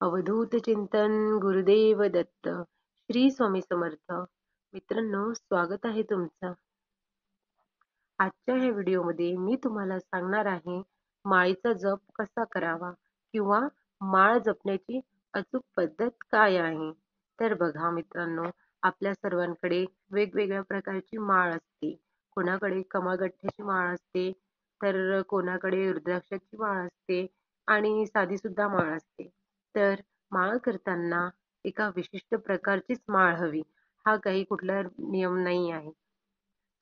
अवधूत चिंतन गुरुदेव दत्त श्री स्वामी समर्थ. मित्रांनो, स्वागत आहे तुमचं. आजच्या ह्या व्हिडिओमध्ये मी तुम्हाला सांगणार आहे माळेचा जप कसा करावा किंवा माळ जपण्याची अचूक पद्धत काय आहे. तर बघा मित्रांनो, आपल्या सर्वांकडे वेगवेगळ्या प्रकारची माळ असते. कोणाकडे कमळगठ्ठ्याची माळ असते, तर कोणाकडे रुद्राक्षाची माळ असते आणि साधी सुद्धा माळ असते. तर माळ करताना एका विशिष्ट प्रकारचीच माळ हवी, हा काही कुठला नियम नाही आहे.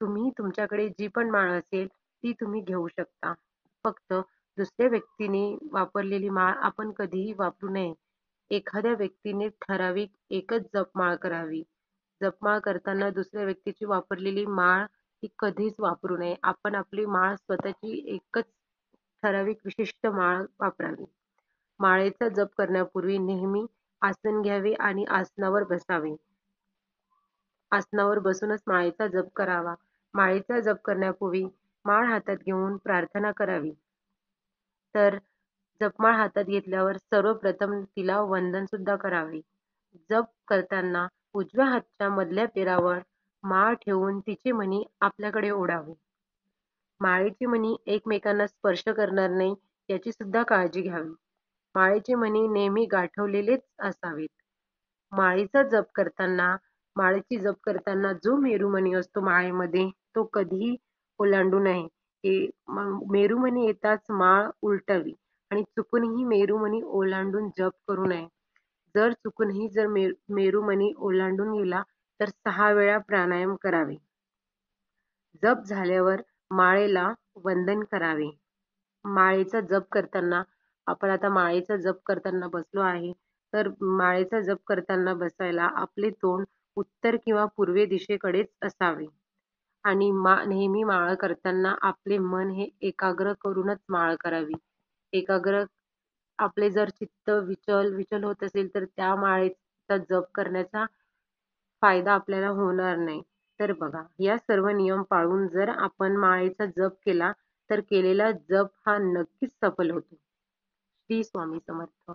तुम्ही तुमच्याकडे जी पण माळ असेल ती तुम्ही घेऊ शकता. फक्त दुसऱ्या व्यक्तीने वापरलेली माळ आपण कधीही वापरू नये. एखाद्या व्यक्तीने ठराविक एकच जपमाळ करावी. जपमाळ करताना दुसऱ्या व्यक्तीची वापरलेली माळ ही कधीच वापरू नये. आपण आपली माळ स्वतःची एकच ठराविक विशिष्ट माळ वापरावी. माळेचा जप करण्यापूर्वी नेहमी आसन घ्यावे आणि आसनावर बसावे. आसनावर बसूनच माळेचा जप करावा. माळेचा जप करण्यापूर्वी माळ हातात घेऊन प्रार्थना करावी. तर जपमाळ हातात घेतल्यावर सर्वप्रथम तिला वंदन सुद्धा करावे. जप करताना उजव्या हातच्या मधल्या पेरावर माळ ठेवून तिची मणी आपल्याकडे ओढावी. माळेची मणी एकमेकांना स्पर्श करणार नाही याची सुद्धा काळजी घ्यावी. माळेचे मणी नेहमी गाठवलेलेच असावेत. माळेची जप करताना जो मेरुमणी असतो माळेमध्ये तो कधीही ओलांडू नये. मेरुमणी येताच माळ उलटावी आणि चुकूनही मेरुमणी ओलांडून जप करू नये. जर मेरुमणी ओलांडून गेला तर 6 वेळा प्राणायाम करावे. जप झाल्यावर माळेला वंदन करावे. माळेचा जप करताना आपण आता माळेचा जप करताना बसलो आहे, तर माळेचा जप करताना बसायला आपले तोंड उत्तर किंवा पूर्व दिशेकडेच असावे आणि नेहमी माळ करताना आपले मन हे एकाग्र करूनच माळ करावी. एकाग्र आपले जर चित्त विचल होत असेल तर त्या माळेचा जप करण्याचा फायदा आपल्याला होणार नाही. तर बघा, या सर्व नियम पाळून जर आपण माळेचा जप केला तर केलेला जप हा नक्कीच सफल होतो. श्री स्वामी समर्थ.